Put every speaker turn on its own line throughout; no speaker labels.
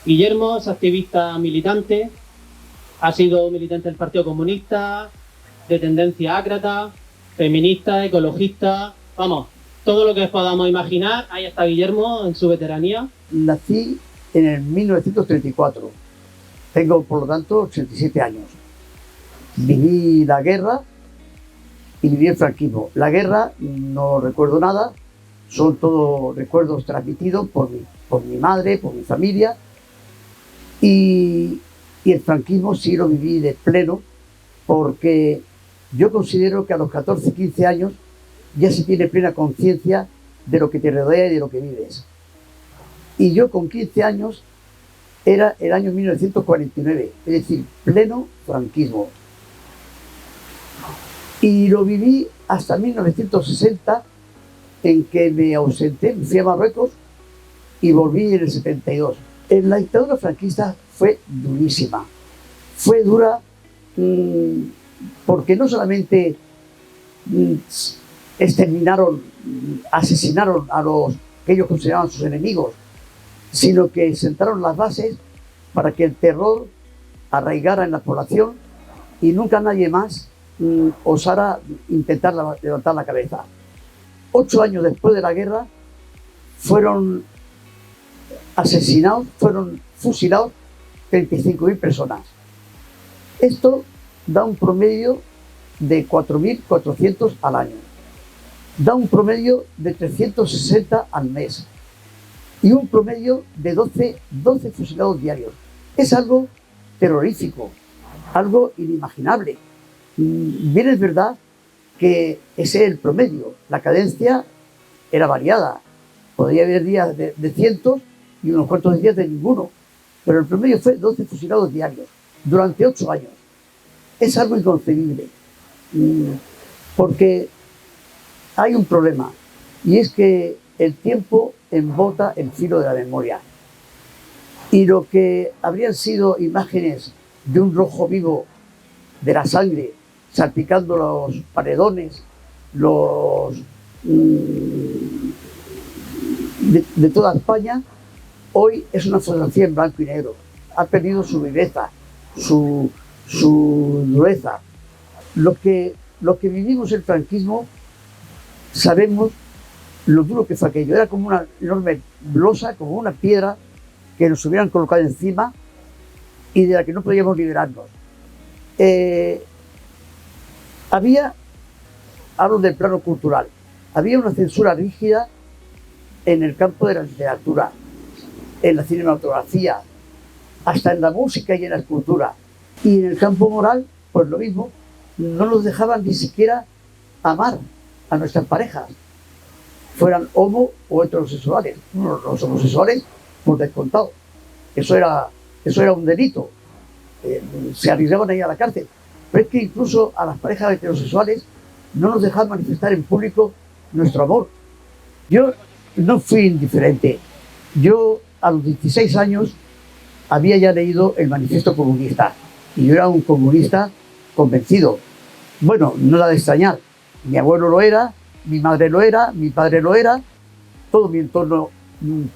Guillermo es activista militante, ha sido militante del Partido Comunista, de tendencia ácrata, feminista, ecologista, vamos, todo lo que podamos imaginar, ahí está Guillermo en su veteranía.
Nací en el 1934, tengo por lo tanto 87 años. Viví la guerra y viví el franquismo. La guerra no recuerdo nada, son todos recuerdos transmitidos por mi madre, por mi familia, y el franquismo sí lo viví de pleno, porque yo considero que a los 14, 15 años ya se tiene plena conciencia de lo que te rodea y de lo que vives. Y yo con 15 años era el año 1949, es decir, pleno franquismo. Y lo viví hasta 1960, en que me ausenté, me fui a Marruecos y volví en el 72. La dictadura franquista fue durísima. Fue dura porque no solamente exterminaron, asesinaron a los que ellos consideraban sus enemigos, sino que sentaron las bases para que el terror arraigara en la población y nunca nadie más osara intentar levantar la cabeza. 8 años después de la guerra fueron asesinados, fueron fusilados 35.000 personas. Esto da un promedio de 4.400 al año. Da un promedio de 360 al mes. Y un promedio de 12 fusilados diarios. Es algo terrorífico, algo inimaginable. Bien es verdad que ese es el promedio. La cadencia era variada. Podría haber días de cientos y unos cuantos días de ninguno. Pero el promedio fue 12 fusilados diarios durante 8 años. Es algo inconcebible. Porque hay un problema. Y es que el tiempo embota el filo de la memoria. Y lo que habrían sido imágenes de un rojo vivo de la sangre salpicando los paredones, de toda España, hoy es una fotografía en blanco y negro. Ha perdido su viveza, su dureza. Los que vivimos el franquismo sabemos lo duro que fue aquello. Era como una enorme losa, como una piedra que nos hubieran colocado encima y de la que no podíamos liberarnos. Hablo del plano cultural, había una censura rígida en el campo de la literatura, en la cinematografía, hasta en la música y en la escultura. Y en el campo moral, pues lo mismo, no nos dejaban ni siquiera amar a nuestras parejas, fueran homo o heterosexuales. Los homosexuales, por descontado. Eso era un delito. Se arriesgaban ahí a la cárcel. Pero es que incluso a las parejas heterosexuales no nos dejaban manifestar en público nuestro amor. Yo no fui indiferente. Yo a los 16 años había ya leído el Manifiesto Comunista y yo era un comunista convencido. Bueno, no era de extrañar. Mi abuelo lo era, mi madre lo era, mi padre lo era, todo mi entorno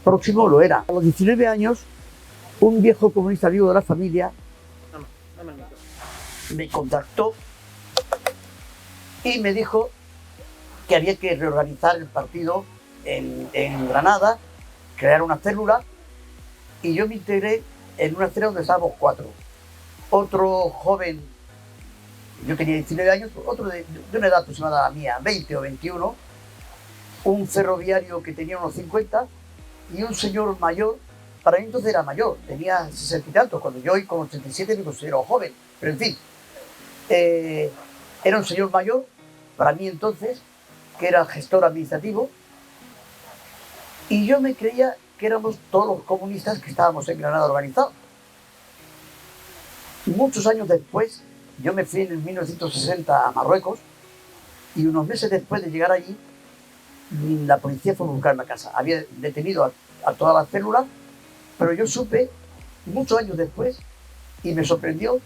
próximo lo era. A los 19 años, un viejo comunista amigo de la familia me contactó y me dijo que había que reorganizar el partido en Granada, crear una célula, y yo me integré en una célula donde estábamos 4. Otro joven, yo tenía 19 años, otro de una edad aproximada a la mía, 20 o 21, un ferroviario que tenía unos 50 y un señor mayor. Para mí entonces era mayor, tenía 60 y tantos, cuando yo hoy con 87 me considero joven, pero en fin, era un señor mayor, para mí entonces, que era gestor administrativo, y yo me creía que éramos todos los comunistas que estábamos en Granada organizados. Muchos años después, yo me fui en 1960 a Marruecos, y unos meses después de llegar allí, la policía fue a buscarme a casa. Había detenido a toda la célula, pero yo supe, muchos años después, y me sorprendió,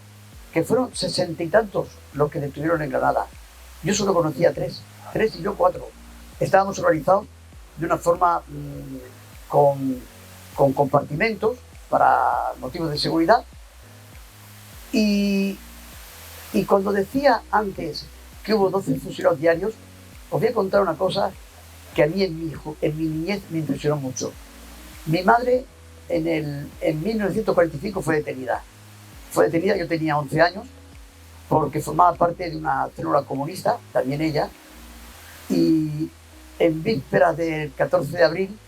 que fueron 60 y tantos los que detuvieron en Granada. Yo solo conocía 3 y yo 4. Estábamos organizados de una forma con compartimentos, para motivos de seguridad. Y cuando decía antes que hubo 12 fusilados diarios, os voy a contar una cosa que a mí en mi niñez me impresionó mucho. Mi madre en 1945 fue detenida. Yo tenía 11 años, porque formaba parte de una célula comunista, también ella, y en vísperas del 14 de abril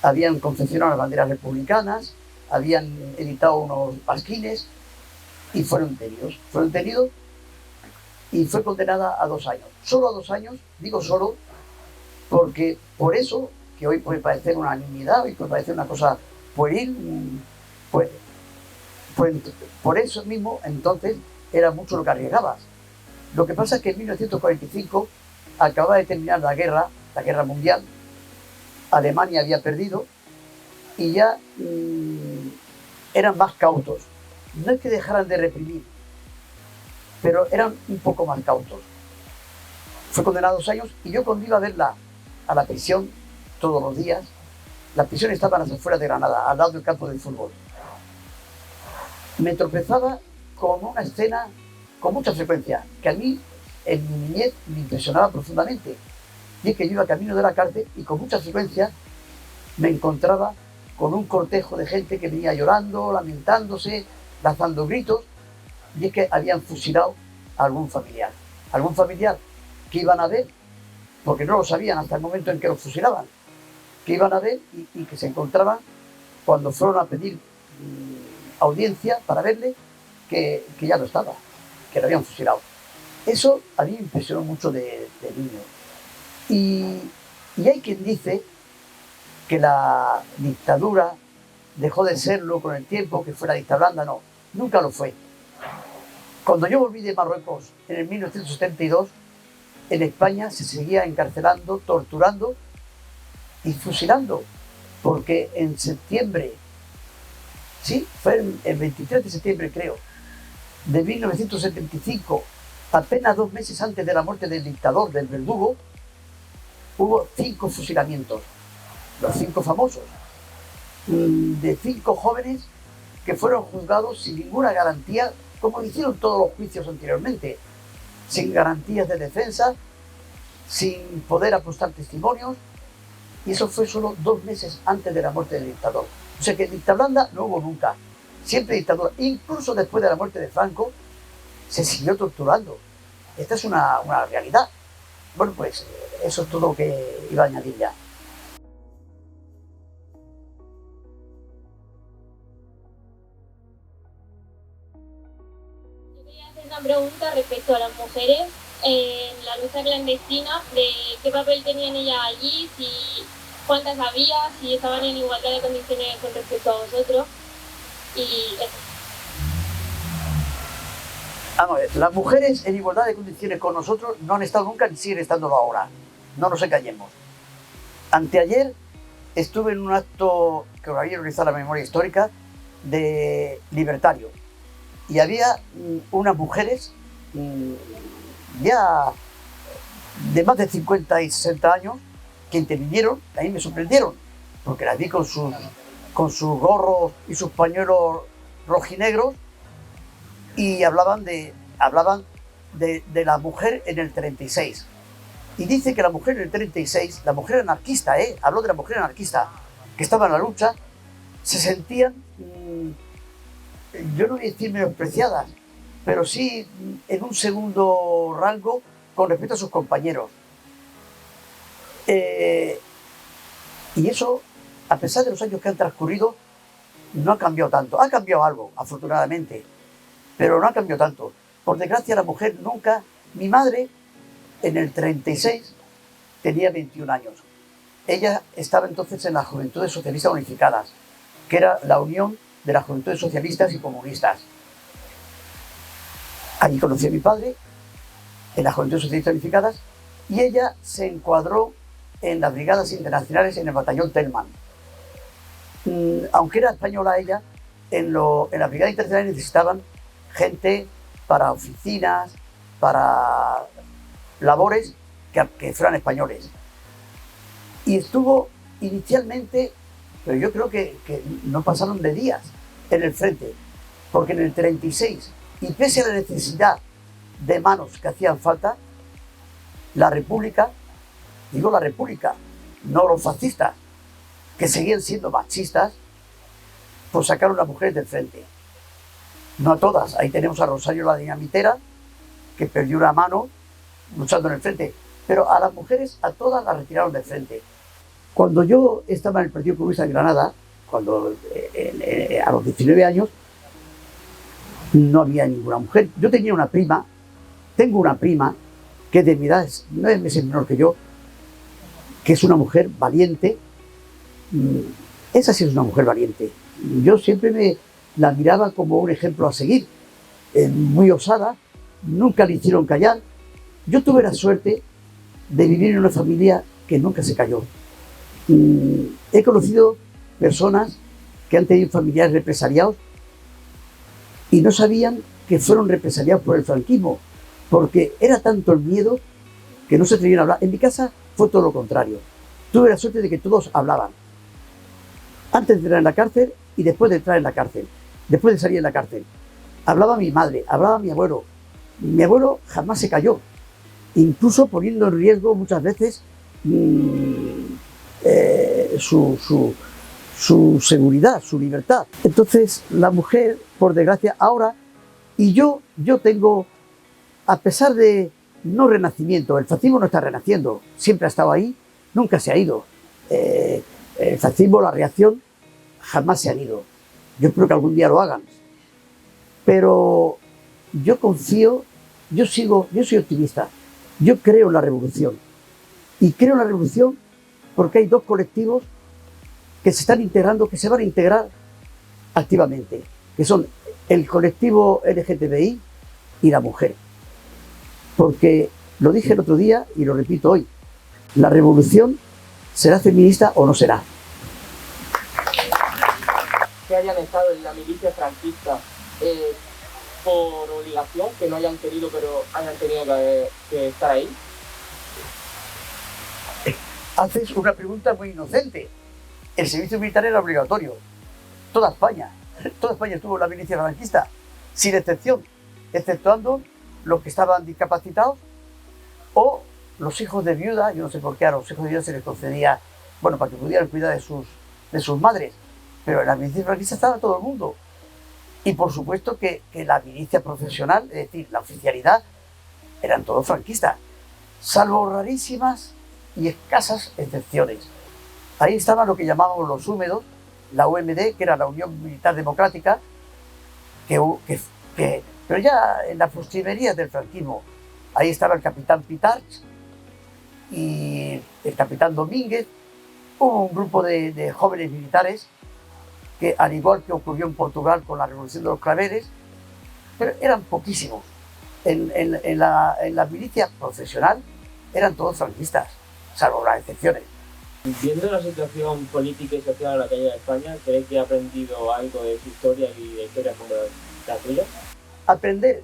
habían confeccionado las banderas republicanas, habían editado unos pasquines y fueron detenidos y fue condenada a 2 años. Solo a 2 años, digo solo, porque por eso, que hoy puede parecer una nimiedad, hoy puede parecer una cosa pueril, pues por eso mismo entonces era mucho lo que arriesgabas. Lo que pasa es que en 1945 acababa de terminar la guerra mundial, Alemania había perdido y ya eran más cautos. No es que dejaran de reprimir, pero eran un poco más cautos. Fue condenado a 2 años y yo cuando iba a verla a la prisión todos los días, la prisión estaba a las afueras de Granada, al lado del campo de fútbol. Me tropezaba con una escena con mucha frecuencia, que a mí en mi niñez me impresionaba profundamente. Y es que yo iba camino de la cárcel y con mucha frecuencia me encontraba con un cortejo de gente que venía llorando, lamentándose, lanzando gritos, y es que habían fusilado a algún familiar que iban a ver, porque no lo sabían hasta el momento en que lo fusilaban, que iban a ver y que se encontraban cuando fueron a pedir audiencia para verle, que ya no estaba, que lo habían fusilado. Eso a mí me impresionó mucho de niño. Y hay quien dice que la dictadura dejó de serlo con el tiempo, que fue la dictadura blanda. No, nunca lo fue. Cuando yo volví de Marruecos en el 1972, en España se seguía encarcelando, torturando y fusilando, porque en septiembre, sí, fue el 23 de septiembre creo, de 1975, apenas 2 meses antes de la muerte del dictador, del verdugo, hubo 5 fusilamientos, los 5 famosos, de 5 jóvenes que fueron juzgados sin ninguna garantía, como hicieron todos los juicios anteriormente, sin garantías de defensa, sin poder apostar testimonios, y eso fue solo 2 meses antes de la muerte del dictador. O sea que dictadura blanda no hubo nunca, siempre dictadura. Incluso después de la muerte de Franco, se siguió torturando. Esta es una realidad. Bueno, pues eso es todo lo que iba a añadir ya.
Yo quería hacer una pregunta respecto a las mujeres en la lucha clandestina, de qué papel tenían ellas allí, cuántas había, si estaban en igualdad de condiciones con respecto a vosotros. Y eso.
Vamos a ver, las mujeres en igualdad de condiciones con nosotros no han estado nunca ni siguen estándolo ahora. No nos engañemos. Anteayer estuve en un acto que había organizado la memoria histórica de libertario y había unas mujeres ya de más de 50 y 60 años que intervinieron. A mí me sorprendieron porque las vi con sus gorros y sus pañuelos rojinegros y hablaban de la mujer en el 36. Y dice que la mujer en el 36, la mujer anarquista, habló de la mujer anarquista, que estaba en la lucha, se sentían, yo no voy a decir menospreciadas, pero sí en un segundo rango con respecto a sus compañeros. Y eso, a pesar de los años que han transcurrido, no ha cambiado tanto. Ha cambiado algo, afortunadamente, pero no ha cambiado tanto. Por desgracia, la mujer nunca... Mi madre, en el 36, tenía 21 años. Ella estaba entonces en las Juventudes Socialistas Unificadas, que era la unión de las Juventudes Socialistas y Comunistas. Allí conocí a mi padre, en las Juventudes Socialistas Unificadas, y ella se encuadró en las Brigadas Internacionales en el batallón Telman. Aunque era española ella, en las Brigadas Internacionales necesitaban gente para oficinas, para labores que fueran españoles. Y estuvo inicialmente pero yo creo que no pasaron de días en el frente, porque en el 36, y pese a la necesidad de manos que hacían falta, la República, digo la República, no los fascistas, que seguían siendo machistas, pues sacaron a las mujeres del frente. No a todas, ahí tenemos a Rosario la dinamitera, que perdió una mano luchando en el frente, pero a las mujeres, a todas las retiraron del frente. Cuando yo estaba en el Partido Comunista de Granada, a los 19 años, no había ninguna mujer. Yo tenía una prima, tengo una prima, que es de mi edad, es 9 meses menor que yo, que es una mujer valiente. Esa sí es una mujer valiente. Yo siempre la miraba como un ejemplo a seguir, muy osada, nunca le hicieron callar. Yo tuve la suerte de vivir en una familia que nunca se cayó. He conocido personas que han tenido familiares represaliados y no sabían que fueron represaliados por el franquismo, porque era tanto el miedo que no se atrevían a hablar. En mi casa fue todo lo contrario. Tuve la suerte de que todos hablaban, antes de entrar en la cárcel y después de entrar en la cárcel, después de salir de la cárcel. Hablaba mi madre, hablaba mi abuelo. Mi abuelo jamás se cayó, incluso poniendo en riesgo muchas veces su seguridad, su libertad. Entonces la mujer, por desgracia, ahora, y yo tengo, a pesar de no renacimiento, el fascismo no está renaciendo, siempre ha estado ahí, nunca se ha ido. El fascismo, la reacción, jamás se han ido. Yo espero que algún día lo hagan. Pero yo confío, yo soy optimista. Yo creo en la revolución. Y creo en la revolución porque hay dos colectivos que se están integrando, que se van a integrar activamente, que son el colectivo LGTBI y la mujer. Porque lo dije el otro día y lo repito hoy, la revolución será feminista o no será.
Que hayan estado en la milicia franquista por obligación, que no hayan querido, pero hayan tenido que estar ahí.
Haces una pregunta muy inocente. El servicio militar era obligatorio. Toda España estuvo en la milicia franquista, sin excepción, exceptuando los que estaban discapacitados o los hijos de viuda. Yo no sé por qué a los hijos de viuda se les concedía, bueno, para que pudieran cuidar de sus madres, pero en la milicia franquista estaba todo el mundo. Y por supuesto que la milicia profesional, es decir, la oficialidad, eran todos franquistas, salvo rarísimas y escasas excepciones. Ahí estaban lo que llamábamos los húmedos, la UMD, que era la Unión Militar Democrática, pero ya en las postrimerías del franquismo. Ahí estaba el capitán Pitarch y el capitán Domínguez. Hubo un grupo de jóvenes militares que, al igual que ocurrió en Portugal con la Revolución de los Claveles, pero eran poquísimos. En la milicia profesional eran todos franquistas, salvo las excepciones.
Viendo la situación política y social a la que hay en España, ¿crees que ha aprendido algo de su historia y de historias como la tuya?
Aprender,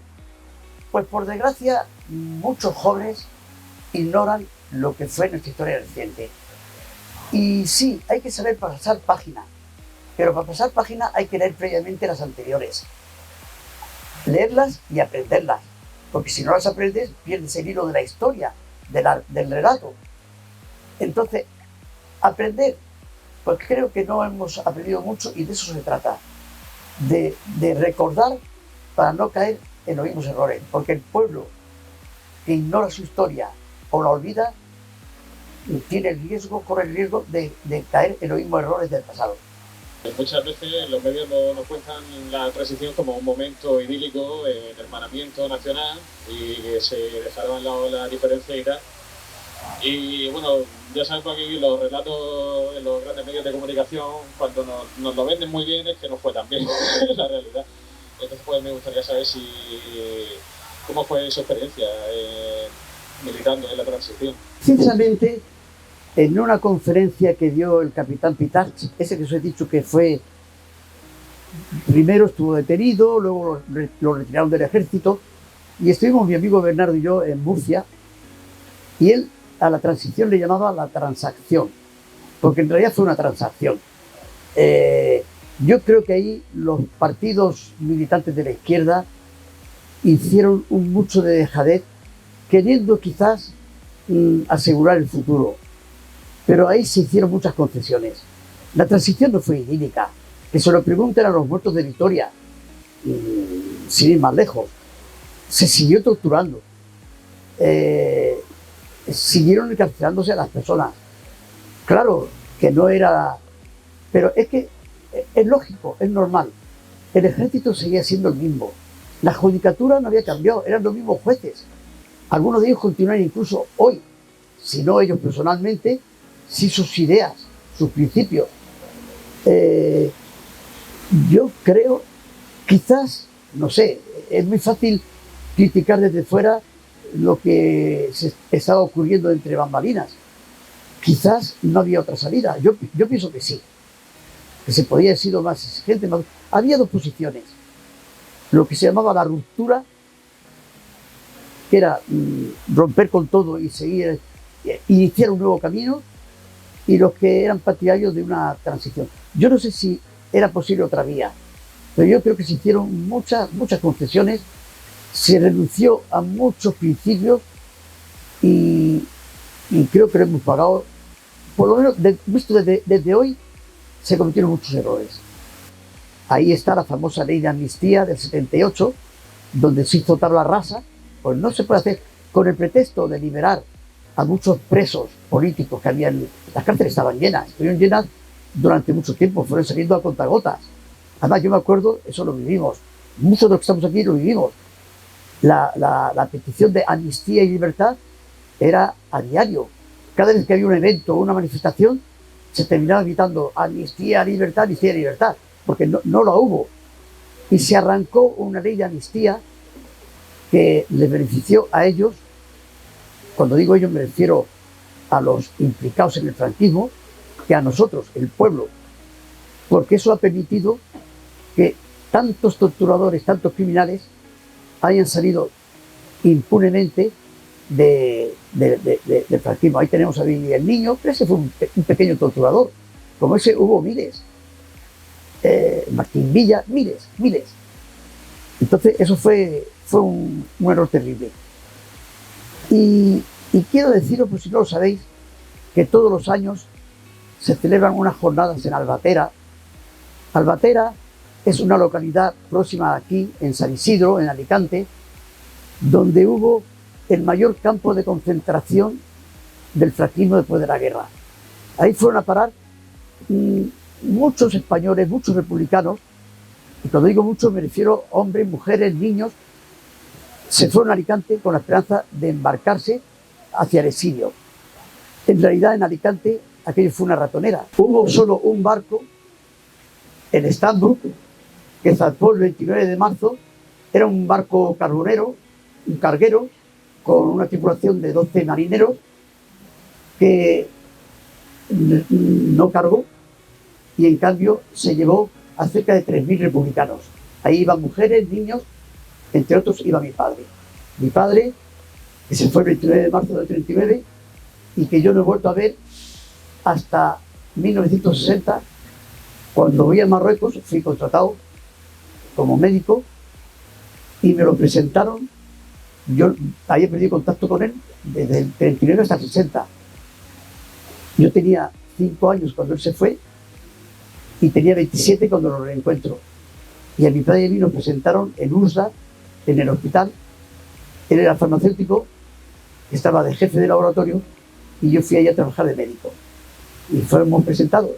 pues por desgracia muchos jóvenes ignoran lo que fue nuestra historia reciente. Y sí, hay que saber pasar página, pero para pasar página hay que leer previamente las anteriores. Leerlas y aprenderlas, porque si no las aprendes pierdes el hilo de la historia, del relato. Entonces, aprender, pues creo que no hemos aprendido mucho y de eso se trata, de recordar para no caer en los mismos errores, porque el pueblo que ignora su historia o la olvida corre el riesgo de caer en los mismos errores del pasado.
Muchas veces los medios nos cuentan la transición como un momento idílico de hermanamiento nacional y que se dejaron a lado la diferencia y tal. Y bueno, ya sabemos aquí los relatos en los grandes medios de comunicación, cuando nos lo venden muy bien, es que no fue tan bien la realidad. Entonces pues me gustaría saber cómo fue su experiencia militando en la transición.
Sinceramente, en una conferencia que dio el capitán Pitarch, ese que os he dicho que fue, primero estuvo detenido, luego lo retiraron del ejército, y estuvimos mi amigo Bernardo y yo en Murcia, y él a la transición le llamaba la transacción, porque en realidad fue una transacción. Yo creo que ahí los partidos militantes de la izquierda hicieron mucho de dejadez, queriendo quizás asegurar el futuro. Pero ahí se hicieron muchas concesiones. La transición no fue idílica. Que se lo pregunten a los muertos de Vitoria, sin ir más lejos. Se siguió torturando. Siguieron encarcelándose a las personas. Claro que no era... Pero es que es lógico, es normal. El ejército seguía siendo el mismo. La judicatura no había cambiado, eran los mismos jueces. Algunos de ellos continúan incluso hoy, si no ellos personalmente, sí sus ideas, sus principios. Yo creo, quizás, no sé, es muy fácil criticar desde fuera lo que se estaba ocurriendo entre bambalinas. Quizás no había otra salida. Yo pienso que sí, que se podía haber sido más exigente. Había dos posiciones. Lo que se llamaba la ruptura, que era romper con todo y seguir, iniciar un nuevo camino, y los que eran partidarios de una transición. Yo no sé si era posible otra vía, pero yo creo que se hicieron muchas concesiones, se renunció a muchos principios y creo que lo hemos pagado. Por lo menos, visto desde hoy, se cometieron muchos errores. Ahí está la famosa ley de amnistía del 78, donde se hizo tabla rasa. Pues no se puede hacer con el pretexto de liberar a muchos presos políticos que habían... Las cárceles estaban llenas, estuvieron llenas durante mucho tiempo, fueron saliendo a contagotas. Además, yo me acuerdo, eso lo vivimos, muchos de los que estamos aquí lo vivimos. La petición de amnistía y libertad era a diario. Cada vez que había un evento o una manifestación, se terminaba gritando amnistía, libertad, amnistía, libertad, porque no la hubo. Y se arrancó una ley de amnistía que les benefició a ellos. Cuando digo ellos me refiero a los implicados en el franquismo, que a nosotros, el pueblo, porque eso ha permitido que tantos torturadores, tantos criminales hayan salido impunemente del franquismo. Ahí tenemos a Miguel Niño, pero ese fue un pequeño torturador. Como ese hubo miles. Martín Villa, miles. Entonces eso fue un error terrible. Y quiero deciros, por si no lo sabéis, que todos los años se celebran unas jornadas en Albatera. Albatera es una localidad próxima aquí, en San Isidro, en Alicante, donde hubo el mayor campo de concentración del franquismo después de la guerra. Ahí fueron a parar muchos españoles, muchos republicanos, y cuando digo muchos me refiero a hombres, mujeres, niños. Se fueron a Alicante con la esperanza de embarcarse hacia el exilio. En realidad, en Alicante, aquello fue una ratonera. Hubo solo un barco, el Stanbrook, que zarpó el 29 de marzo. Era un barco carbonero, un carguero, con una tripulación de 12 marineros, que no cargó y en cambio se llevó a cerca de 3.000 republicanos. Ahí iban mujeres, niños, entre otros iba mi padre. Mi padre, que se fue el 29 de marzo del 39 y que yo no he vuelto a ver hasta 1960, cuando voy a Marruecos, fui contratado como médico y me lo presentaron. Yo había perdido contacto con él desde el 39 hasta el 60. Yo tenía 5 años cuando él se fue y tenía 27 cuando lo reencuentro. Y a mi padre y a mí nos presentaron en URSA, en el hospital. Él era farmacéutico, estaba de jefe de laboratorio y yo fui allá a trabajar de médico. Y fuimos presentados.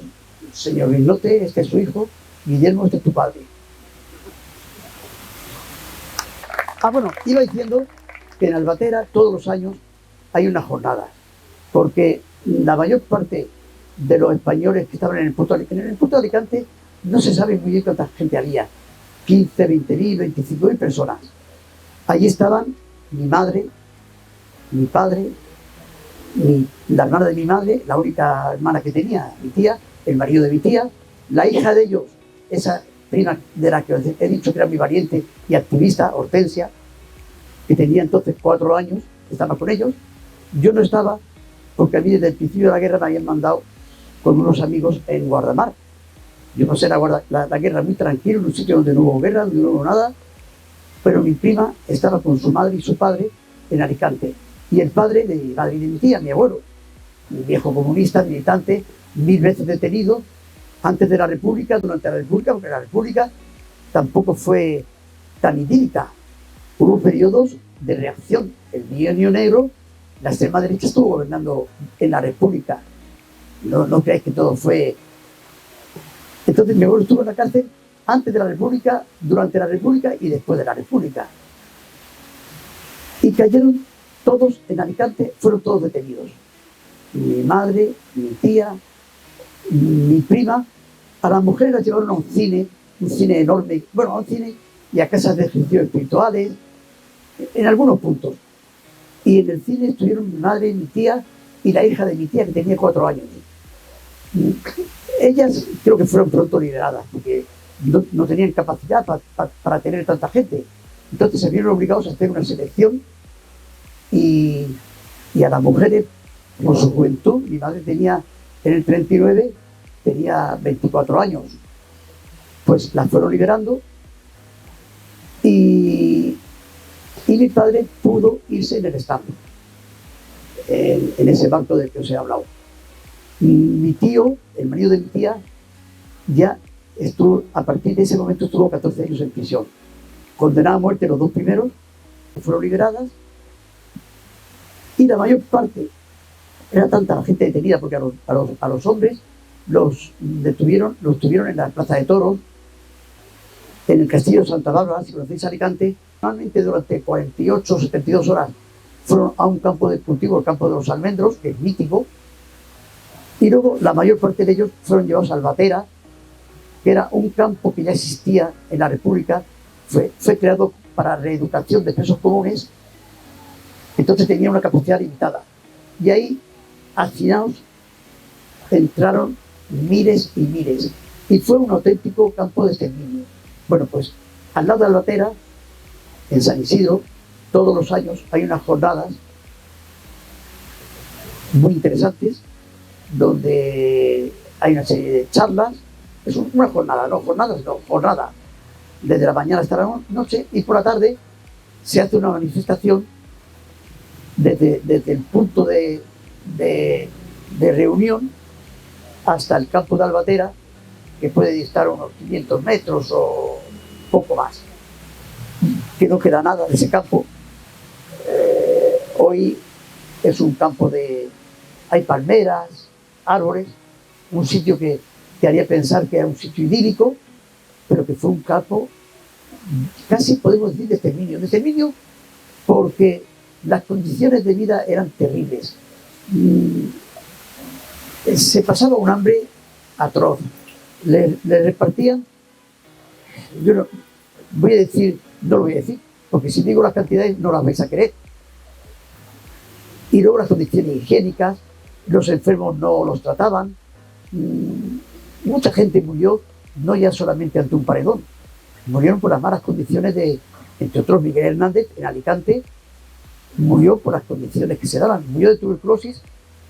Señor Bisnote, este es su hijo. Guillermo, este es tu padre. Bueno, iba diciendo que en Albatera todos los años hay una jornada, porque la mayor parte de los españoles que estaban en el puerto de Alicante no se sabe muy bien cuánta gente había, 15, 20.000, 25.000 personas. Allí estaban mi madre, mi padre, la hermana de mi madre, la única hermana que tenía, mi tía, el marido de mi tía, la hija de ellos, esa prima de la que os he dicho que era mi valiente y activista, Hortensia, que tenía entonces 4 años, estaba con ellos. Yo no estaba porque a mí desde el principio de la guerra me habían mandado con unos amigos en Guardamar. Yo pasé la guerra muy tranquilo, en un sitio donde no hubo guerra, donde no hubo nada, pero mi prima estaba con su madre y su padre en Alicante. Y el padre de mi madre y de mi tía, mi abuelo, un viejo comunista, militante, 1000 veces detenido, antes de la República, durante la República, porque la República tampoco fue tan idílica. Hubo periodos de reacción. El bienio negro, la extrema derecha estuvo gobernando en la República. No creáis que todo fue... Entonces mi abuelo estuvo en la cárcel antes de la República, durante la República y después de la República. Y cayeron todos en Alicante, fueron todos detenidos. Mi madre, mi tía, mi prima. A las mujeres las llevaron a un cine enorme, bueno, a un cine y a casas de ejercicios espirituales, en algunos puntos. Y en el cine estuvieron mi madre, mi tía y la hija de mi tía, que tenía 4 años. Ellas creo que fueron pronto liberadas, porque no tenían capacidad para tener tanta gente. Entonces se vieron obligados a hacer una selección y a las mujeres, por su juventud, mi madre tenía, en el 39, tenía 24 años, pues las fueron liberando y mi padre pudo irse en el Estado, en ese barco del que os he hablado. Mi tío, el marido de mi tía, ya estuvo, a partir de ese momento estuvo 14 años en prisión, condenado a muerte los 2 primeros, fueron liberadas, y la mayor parte, era tanta la gente detenida, porque a los hombres los tuvieron en la Plaza de Toros, en el Castillo de Santa Bárbara, si conocéis Alicante. Normalmente durante 48 o 72 horas fueron a un campo de cultivo, el campo de los almendros, que es mítico, y luego la mayor parte de ellos fueron llevados a Albatera, que era un campo que ya existía en la República, fue creado para reeducación de presos comunes, entonces tenía una capacidad limitada. Y ahí, hacinados, entraron miles y miles, y fue un auténtico campo de exterminio. Bueno, pues al lado de Albatera, en San Isidro, todos los años hay unas jornadas muy interesantes donde hay una serie de charlas. Es una jornada, jornada desde la mañana hasta la noche, y por la tarde se hace una manifestación desde el punto de reunión hasta el campo de Albatera, que puede distar unos 500 metros o poco más, que no queda nada de ese campo. Hoy es un campo hay palmeras, árboles, un sitio que te haría pensar que era un sitio idílico, pero que fue un campo, casi podemos decir, de exterminio, porque las condiciones de vida eran terribles. Se pasaba un hambre atroz. Le repartían, yo no lo voy a decir, porque si digo las cantidades no las vais a querer. Y luego las condiciones higiénicas, los enfermos no los trataban. Mucha gente murió, no ya solamente ante un paredón, murieron por las malas condiciones entre otros Miguel Hernández en Alicante, murió por las condiciones que se daban, murió de tuberculosis,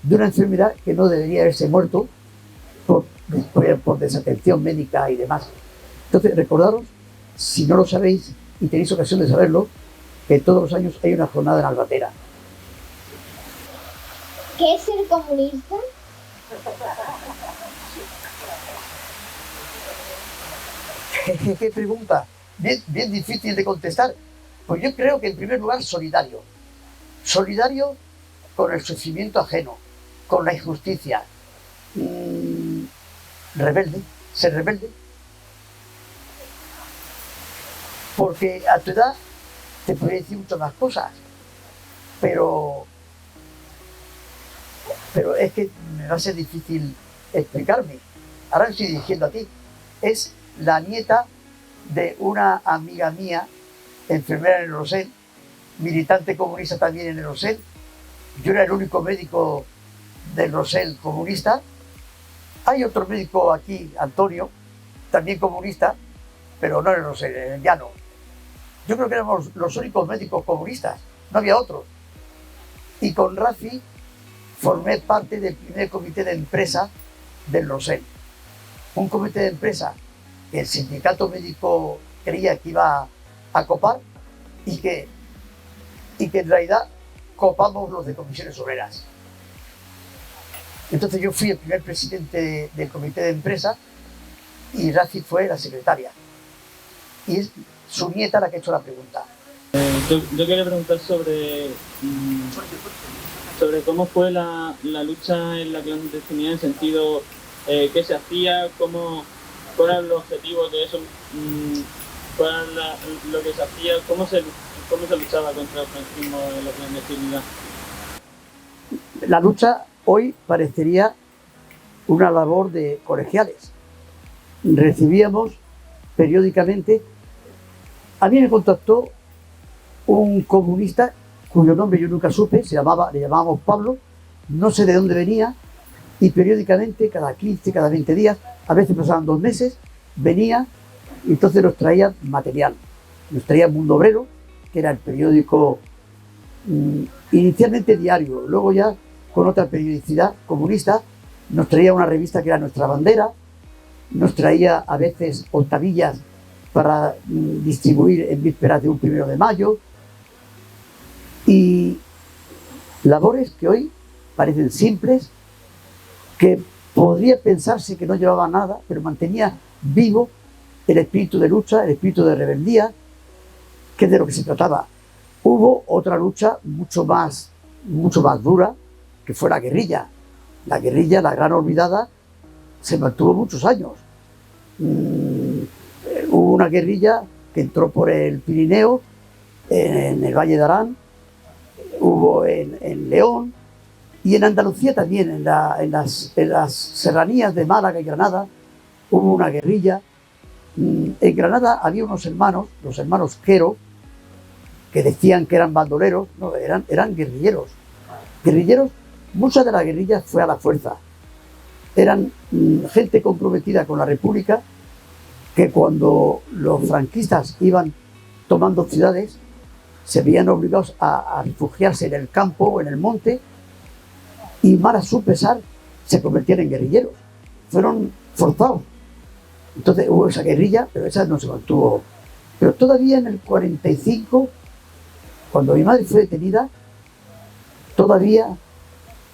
de una enfermedad que no debería haberse muerto por desatención médica y demás. Entonces, recordaros, si no lo sabéis y tenéis ocasión de saberlo, que todos los años hay una jornada en Albatera.
¿Qué es ser comunista?
¿Qué pregunta? Bien difícil de contestar. Pues yo creo que en primer lugar solidario. Solidario con el sufrimiento ajeno, con la injusticia. Rebelde, ser rebelde. Porque a tu edad te podría decir muchas más cosas, pero es que me va a ser difícil explicarme. Ahora me estoy dirigiendo a ti. Es la nieta de una amiga mía, enfermera en el Rosell, militante comunista también en el Rosell. Yo era el único médico del Rosell comunista. Hay otro médico aquí, Antonio, también comunista, pero no en el Rosell, en el Llano. Yo creo que éramos los únicos médicos comunistas, no había otros. Y con Rafi formé parte del primer comité de empresa del Rosell. un comité de empresa que el sindicato médico creía que iba a copar y que en realidad copamos los de comisiones obreras. Entonces yo fui el primer presidente del comité de empresa y Raci fue la secretaria. Y es su nieta la que ha hecho la pregunta.
Yo quería preguntar sobre cómo fue la lucha en la clandestinidad, en sentido qué se hacía, cuáles eran los objetivos de eso, cuál era lo que se hacía, cómo se luchaba contra el franquismo en la clandestinidad.
La lucha hoy parecería una labor de colegiales. Recibíamos periódicamente. A mí me contactó un comunista cuyo nombre yo nunca supe, le llamábamos Pablo, no sé de dónde venía, y periódicamente, cada 15, cada 20 días, a veces pasaban 2 meses, venía y entonces nos traía material. Nos traía Mundo Obrero, que era el periódico inicialmente diario, luego ya con otra periodicidad comunista, nos traía una revista que era Nuestra Bandera, nos traía a veces octavillas para distribuir en vísperas de un 1 de mayo, y labores que hoy parecen simples, que podría pensarse que no llevaba nada, pero mantenía vivo el espíritu de lucha, el espíritu de rebeldía, que es de lo que se trataba. Hubo otra lucha mucho más dura, que fue la guerrilla. La guerrilla, la gran olvidada, se mantuvo muchos años. Hubo una guerrilla que entró por el Pirineo, en el Valle de Arán, hubo en León y en Andalucía también, en las serranías de Málaga y Granada, hubo una guerrilla. En Granada había unos hermanos, los hermanos Quero, que decían que eran bandoleros, no, eran guerrilleros. Guerrilleros, mucha de la guerrilla fue a la fuerza. Eran gente comprometida con la República, que cuando los franquistas iban tomando ciudades, se veían obligados a refugiarse en el campo o en el monte, y mal a su pesar se convertían en guerrilleros. Fueron forzados. Entonces hubo esa guerrilla, pero esa no se mantuvo. Pero todavía en el 45, cuando mi madre fue detenida, todavía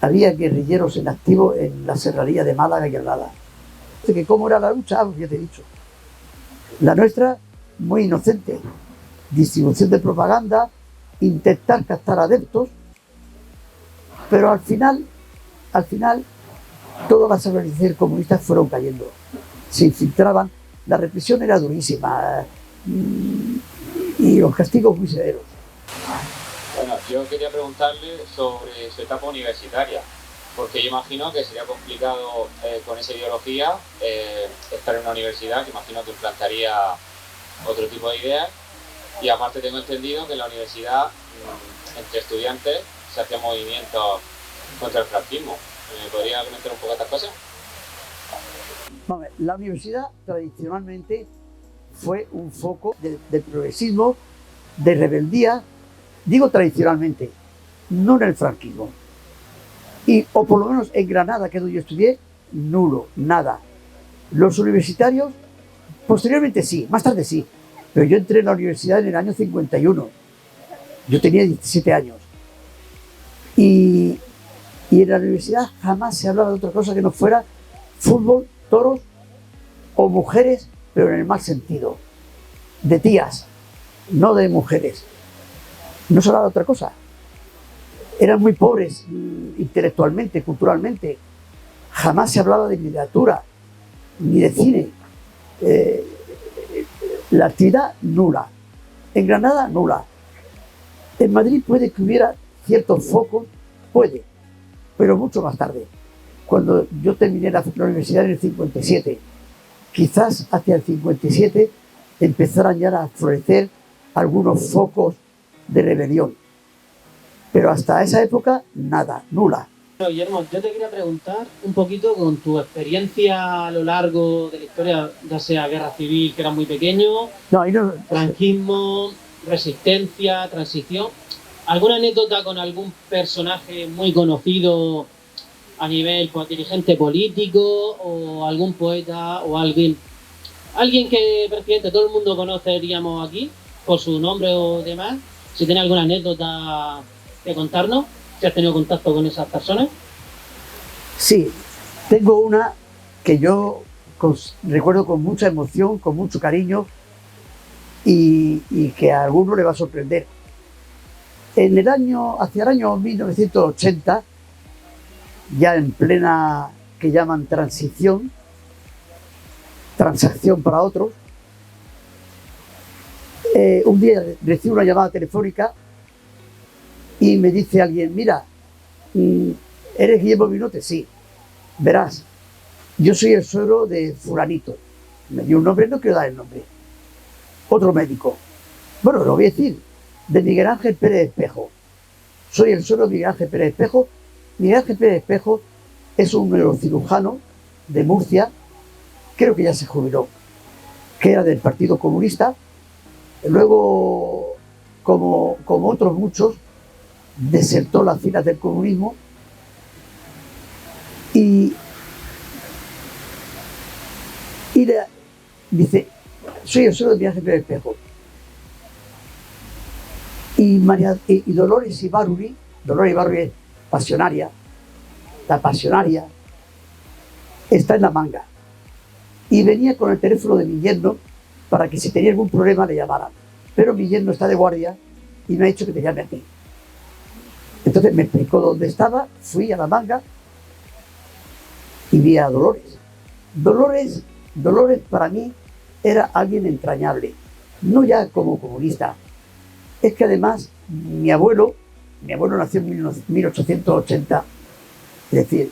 había guerrilleros en activo en la serranía de Málaga y Granada. ¿Cómo era la lucha? Ya te he dicho. La nuestra, muy inocente. Distribución de propaganda, intentar captar adeptos, pero al final todas las organizaciones comunistas fueron cayendo, se infiltraban, la represión era durísima y los castigos muy severos.
Bueno, yo quería preguntarle sobre su etapa universitaria, porque yo imagino que sería complicado con esa ideología estar en una universidad, que imagino que implantaría otro tipo de ideas. Y aparte tengo entendido que en la universidad, entre estudiantes, se hacían movimientos contra el franquismo. ¿Me podría comentar un poco estas cosas?
La universidad tradicionalmente fue un foco de progresismo, de rebeldía, digo tradicionalmente, no en el franquismo. O por lo menos en Granada, que es donde yo estudié, nulo, nada. Los universitarios, posteriormente sí, más tarde sí. Pero yo entré en la universidad en el año 51. Yo tenía 17 años. Y en la universidad jamás se hablaba de otra cosa que no fuera fútbol, toros o mujeres, pero en el mal sentido. De tías, no de mujeres. No se hablaba de otra cosa. Eran muy pobres intelectualmente, culturalmente. Jamás se hablaba de literatura, ni de cine. La actividad nula. En Granada, nula. En Madrid puede que hubiera ciertos focos, puede, pero mucho más tarde. Cuando yo terminé la universidad en el 57, quizás hacia el 57 empezaran ya a florecer algunos focos de rebelión. Pero hasta esa época, nada, nula.
Bueno, Guillermo, yo te quería preguntar un poquito con tu experiencia a lo largo de la historia, ya sea guerra civil, que era muy pequeño, franquismo, resistencia, transición. ¿Alguna anécdota con algún personaje muy conocido a nivel pues, dirigente político o algún poeta o alguien que presidente todo el mundo conoce, digamos, aquí, por su nombre o demás. Si tiene alguna anécdota que contarnos, si has tenido contacto con esas personas.
Sí, tengo una que yo recuerdo con mucha emoción, con mucho cariño y que a alguno le va a sorprender. Hacia el año 1980, ya en plena, que llaman transacción para otros, un día recibo una llamada telefónica y me dice alguien, mira, ¿eres Guillermo Vinote? Sí, verás, yo soy el suegro de fulanito. Me dio un nombre, no quiero dar el nombre. Otro médico. Bueno, lo voy a decir, de Miguel Ángel Pérez Espejo. Soy el suegro de Miguel Ángel Pérez Espejo. Miguel Ángel Pérez Espejo es un neurocirujano de Murcia, creo que ya se jubiló, que era del Partido Comunista. Luego, como otros muchos, desertó las filas del comunismo y dice, soy el suegro de Miguel Ángel Pérez Espejo. Y Dolores Ibarruri es pasionaria, la pasionaria, está en La Manga. Y venía con el teléfono de mi yerno para que si tenía algún problema le llamara. Pero mi yerno está de guardia y me ha dicho que te llame a ti. Entonces me explicó dónde estaba, fui a La Manga y vi a Dolores. Dolores para mí era alguien entrañable, no ya como comunista. Es que además mi abuelo nació en 1880, es decir,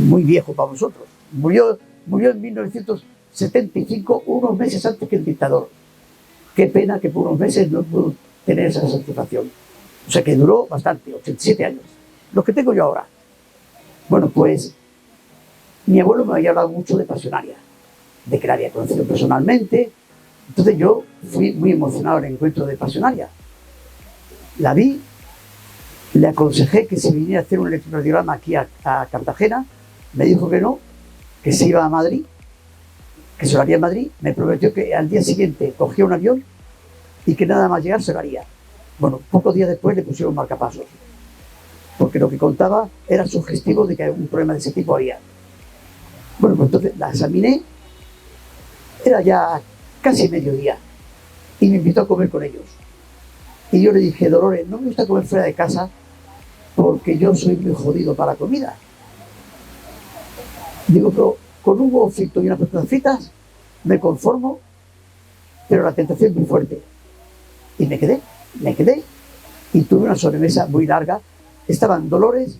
muy viejo para vosotros. Murió en 1975, unos meses antes que el dictador. Qué pena que por unos meses no pudo tener esa satisfacción. O sea que duró bastante, 87 años, los que tengo yo ahora. Bueno, pues mi abuelo me había hablado mucho de Pasionaria, de que la había conocido personalmente. Entonces yo fui muy emocionado en el encuentro de Pasionaria. La vi, le aconsejé que se viniera a hacer un electrocardiograma aquí a Cartagena. Me dijo que no, que se iba a Madrid, que se lo haría en Madrid. Me prometió que al día siguiente cogía un avión y que nada más llegar se lo haría. Bueno, pocos días después le pusieron marcapasos, porque lo que contaba era sugestivo de que un problema de ese tipo había. Bueno, pues entonces la examiné, era ya casi mediodía, y me invitó a comer con ellos. Y yo le dije, Dolores, no me gusta comer fuera de casa porque yo soy muy jodido para la comida. Digo, pero con un huevo frito y unas patatas fritas me conformo, pero la tentación es muy fuerte. Y me quedé, y tuve una sobremesa muy larga. Estaban Dolores,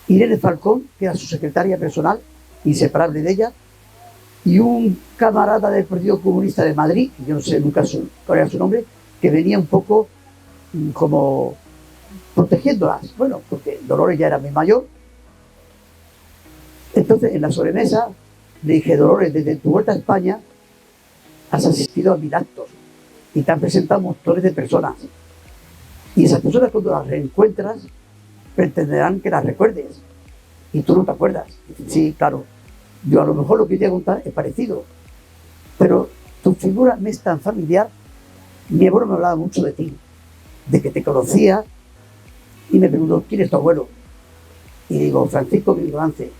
Irene Falcón, que era su secretaria personal, inseparable de ella, y un camarada del Partido Comunista de Madrid, que yo no sé nunca cuál era su nombre, que venía un poco como protegiéndolas. Bueno, porque Dolores ya era muy mayor. Entonces, en la sobremesa, le dije, Dolores, desde tu vuelta a España has asistido a 1000 actos y te han presentado montones de personas. Y esas personas, cuando las reencuentras, pretenderán que las recuerdes. Y tú no te acuerdas. Dice, sí, claro. Yo a lo mejor lo que te voy a contar es parecido. Pero tu figura me es tan familiar. Mi abuelo me hablaba mucho de ti, de que te conocía, y me preguntó, ¿quién es tu abuelo? Y digo, Francisco Vingolance.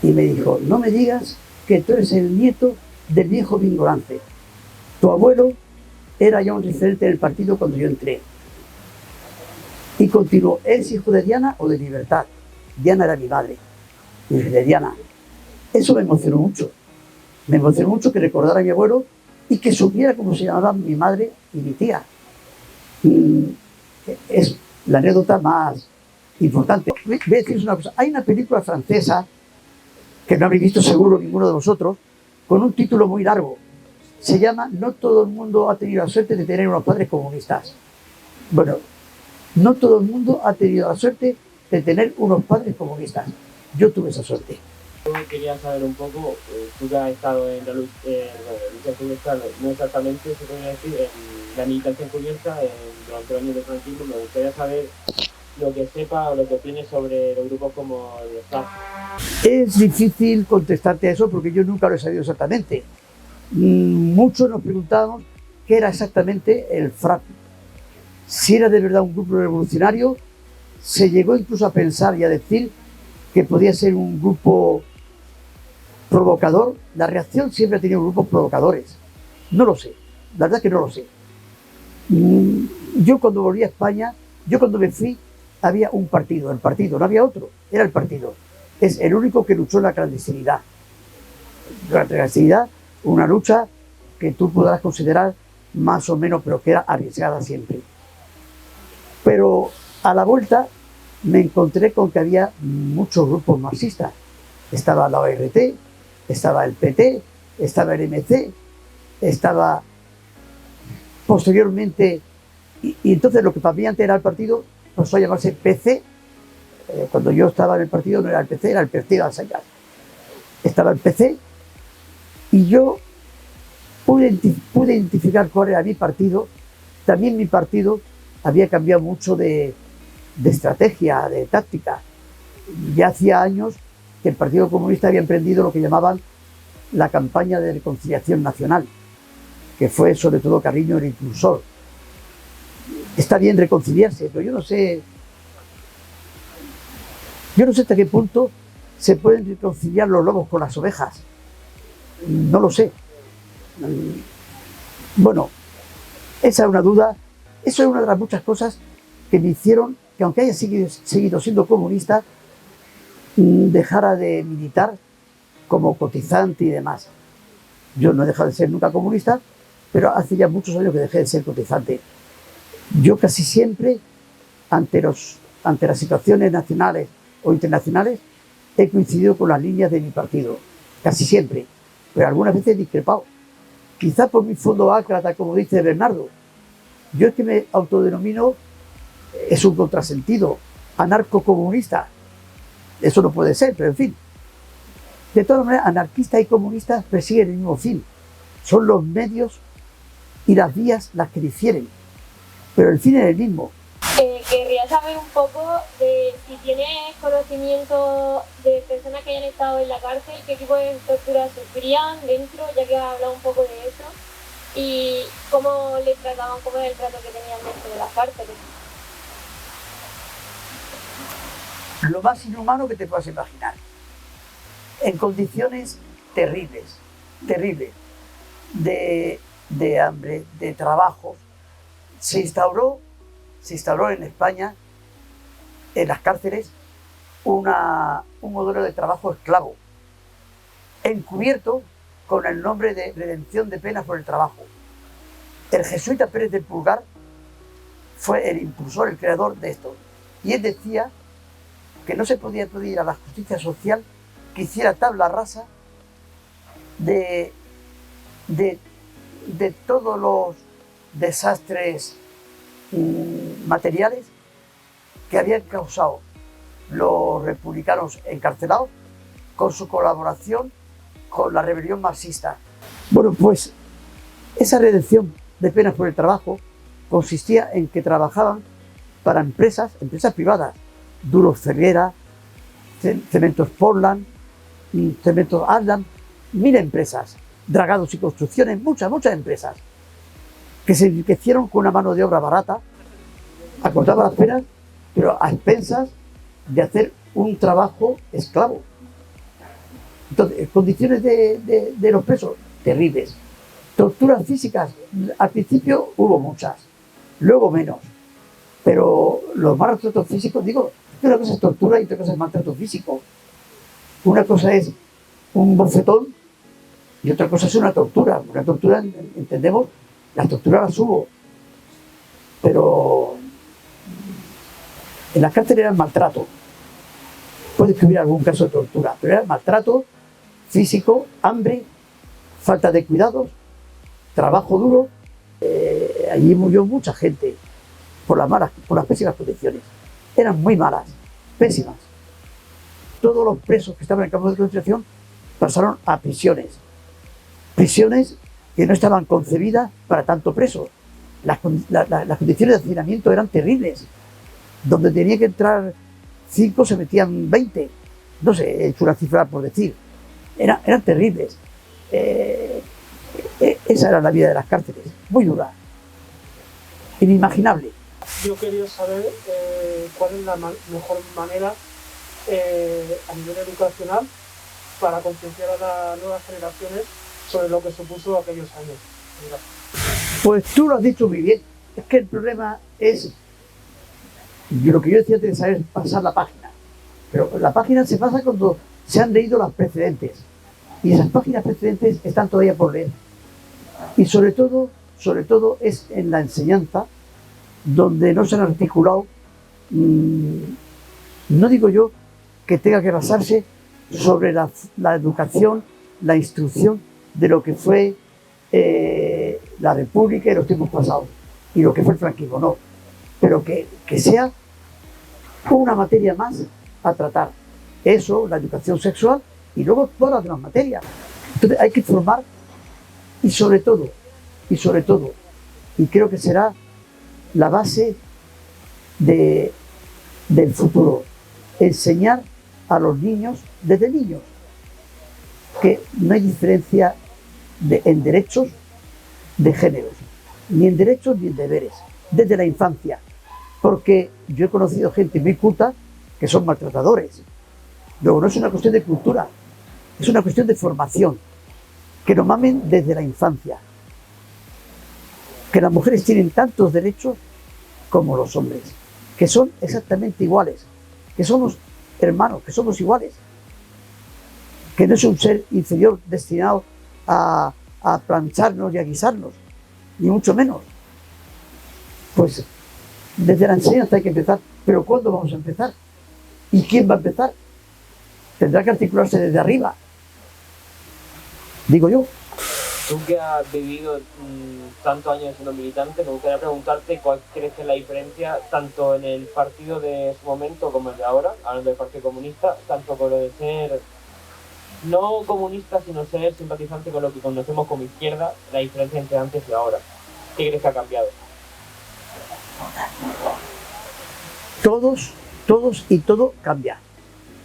Y me dijo, no me digas que tú eres el nieto del viejo Vingolance. Tu abuelo era ya un referente del partido cuando yo entré. Y continuó, ¿eres hijo de Diana o de Libertad? Diana era mi madre. Y dije, de Diana. Eso me emocionó mucho. Me emocionó mucho que recordara a mi abuelo y que supiera cómo se llamaban mi madre y mi tía. Y es la anécdota más importante. Voy a deciros una cosa. Hay una película francesa que no habréis visto seguro ninguno de vosotros, con un título muy largo. Se llama No todo el mundo ha tenido la suerte de tener unos padres comunistas. Bueno, no todo el mundo ha tenido la suerte de tener unos padres comunistas. Yo tuve esa suerte.
Yo quería saber un poco, tú que has estado en la lucha encubierta, no exactamente se podría decir, en la militancia encubierta durante los años de franquismo, me gustaría saber lo que sepa o lo que opines sobre los grupos como el FRAP.
Es difícil contestarte a eso porque yo nunca lo he sabido exactamente. Muchos nos preguntábamos qué era exactamente el FRAP. Si era de verdad un grupo revolucionario, se llegó incluso a pensar y a decir que podía ser un grupo provocador. La reacción siempre ha tenido grupos provocadores. No lo sé, la verdad es que no lo sé. Yo cuando volví a España, yo cuando me fui, había un partido, el partido, no había otro, era el partido. Es el único que luchó en la clandestinidad. La clandestinidad, una lucha que tú podrás considerar más o menos, pero que era arriesgada siempre. Pero a la vuelta me encontré con que había muchos grupos marxistas. Estaba la ORT, estaba el PT, estaba el MC, estaba posteriormente, y entonces lo que para mí antes era el partido pasó a llamarse PC. Cuando yo estaba en el partido no era el PC, era el Partido de Alsacias. Estaba el PC y yo pude identificar cuál era mi partido. También mi partido había cambiado mucho de estrategia, de táctica. Ya hacía años que el Partido Comunista había emprendido lo que llamaban la campaña de reconciliación nacional, que fue sobre todo Carriño el impulsor. Está bien reconciliarse, pero yo no sé hasta qué punto se pueden reconciliar los lobos con las ovejas. No lo sé. Bueno, esa es una duda. Eso es una de las muchas cosas que me hicieron que, aunque haya seguido siendo comunista, dejara de militar como cotizante y demás. Yo no he dejado de ser nunca comunista, pero hace ya muchos años que dejé de ser cotizante. Yo casi siempre, ante las situaciones nacionales o internacionales, he coincidido con las líneas de mi partido. Casi siempre. Pero algunas veces he discrepado. Quizá por mi fondo ácrata, como dice Bernardo. Yo es que me autodenomino, es un contrasentido, anarcocomunista. Eso no puede ser, pero en fin. De todas maneras, anarquistas y comunistas persiguen el mismo fin. Son los medios y las vías las que difieren. Pero el fin es el mismo.
Querría saber un poco de si tienes conocimiento de personas que hayan estado en la cárcel, qué tipo de torturas sufrían dentro, ya que has hablado un poco de eso, y cómo les trataban, cómo era el trato que tenían dentro de las cárceles.
Lo más inhumano que te puedas imaginar. En condiciones terribles, terribles, de hambre, de trabajo. Se instauró en España, en las cárceles, un modelo de trabajo esclavo, encubierto con el nombre de redención de penas por el trabajo. El jesuita Pérez del Pulgar fue el impulsor, el creador de esto. Y él decía que no se podía pedir a la justicia social que hiciera tabla rasa de todos los desastres materiales que habían causado los republicanos encarcelados con su colaboración con la rebelión marxista. Bueno, pues esa redención de penas por el trabajo consistía en que trabajaban para empresas privadas, Duros Ferguera, Cementos Portland, Cementos Adlam, 1000 empresas, Dragados y Construcciones, muchas empresas, que se enriquecieron con una mano de obra barata, acortaban las penas, pero a expensas de hacer un trabajo esclavo. Entonces, condiciones de los presos terribles. Torturas físicas, al principio hubo muchas, luego menos. Pero los maltratos físicos, digo, una cosa es tortura y otra cosa es maltrato físico. Una cosa es un bofetón y otra cosa es una tortura. Una tortura, entendemos, las torturas las hubo. Pero en las cárceles era el maltrato. Puede que hubiera algún caso de tortura, pero era el maltrato físico, hambre, falta de cuidados, trabajo duro. Allí murió mucha gente por las pésimas condiciones. Eran muy malas, pésimas. todos los presos que estaban en campos de concentración pasaron a prisiones. Prisiones que no estaban concebidas para tanto preso. Las condiciones de hacinamiento eran terribles. Donde tenía que entrar 5 se metían 20. No sé, es una cifra por decir. Eran terribles. Esa era la vida de las cárceles, muy dura, inimaginable.
Yo quería saber cuál es la mejor manera a nivel educacional para concienciar a las nuevas generaciones sobre lo que supuso aquellos años.
Pues tú lo has dicho muy bien. Es que el problema es, lo que yo decía antes, saber pasar la página. Pero la página se pasa cuando se han leído las precedentes. Y esas páginas precedentes están todavía por leer. Y sobre todo es en la enseñanza donde no se han articulado, no digo yo que tenga que basarse sobre la educación, la instrucción de lo que fue la República y los tiempos pasados y lo que fue el franquismo, no, pero que sea una materia más a tratar. Eso, la educación sexual y luego todas las demás materias. Entonces hay que formar y sobre todo, y creo que será la base del futuro, enseñar a los niños desde niños que no hay diferencia en derechos de géneros, ni en derechos ni en deberes, desde la infancia, porque yo he conocido gente muy culta que son maltratadores. Luego no es una cuestión de cultura, es una cuestión de formación, que nos mamen desde la infancia, que las mujeres tienen tantos derechos como los hombres, que son exactamente iguales, que somos hermanos, que somos iguales, que no es un ser inferior destinado a plancharnos y a guisarnos, ni mucho menos. Pues desde la enseñanza hay que empezar, pero ¿cuándo vamos a empezar? ¿Y quién va a empezar? Tendrá que articularse desde arriba, digo yo.
Tú que has vivido tantos años siendo militante, me gustaría preguntarte cuál crees que es la diferencia tanto en el partido de su momento como el de ahora, hablando del Partido Comunista, tanto con lo de ser no comunista, sino ser simpatizante con lo que conocemos como izquierda, la diferencia entre antes y ahora. ¿Qué crees que ha cambiado?
Todos y todo cambia.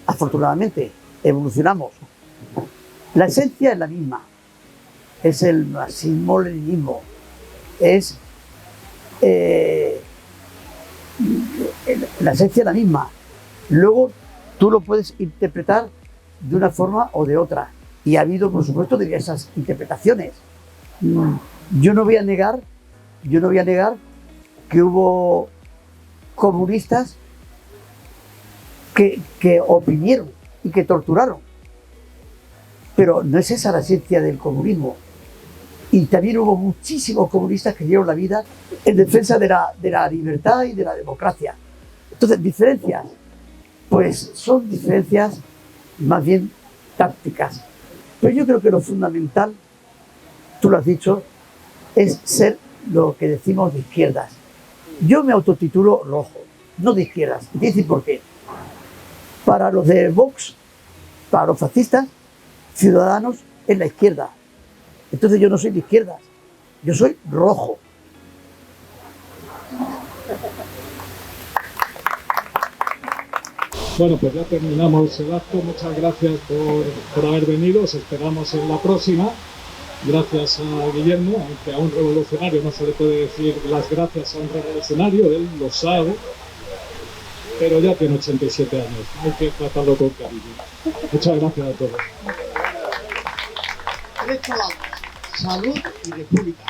Afortunadamente, evolucionamos. La esencia es la misma. Es el marxismo-leninismo. Es la esencia es la misma. Luego, tú lo puedes interpretar de una forma o de otra. Y ha habido, por supuesto, diversas interpretaciones. Yo no voy a negar que hubo comunistas que oprimieron y que torturaron. Pero no es esa la esencia del comunismo. Y también hubo muchísimos comunistas que dieron la vida en defensa de la libertad y de la democracia. Entonces, diferencias, pues son diferencias más bien tácticas. Pero yo creo que lo fundamental, tú lo has dicho, es ser lo que decimos de izquierdas. Yo me autotitulo rojo, no de izquierdas. Y te decir por qué. Para los de Vox, para los fascistas, Ciudadanos es la izquierda. Entonces yo no soy de izquierdas, yo soy rojo.
Bueno, pues ya terminamos el acto. Muchas gracias por haber venido. Os esperamos en la próxima. Gracias a Guillermo, aunque a un revolucionario no se le puede decir las gracias a un revolucionario, él lo sabe, pero ya tiene 87 años. Hay que tratarlo con cariño. Muchas gracias a todos.
Derecho a la salud y república.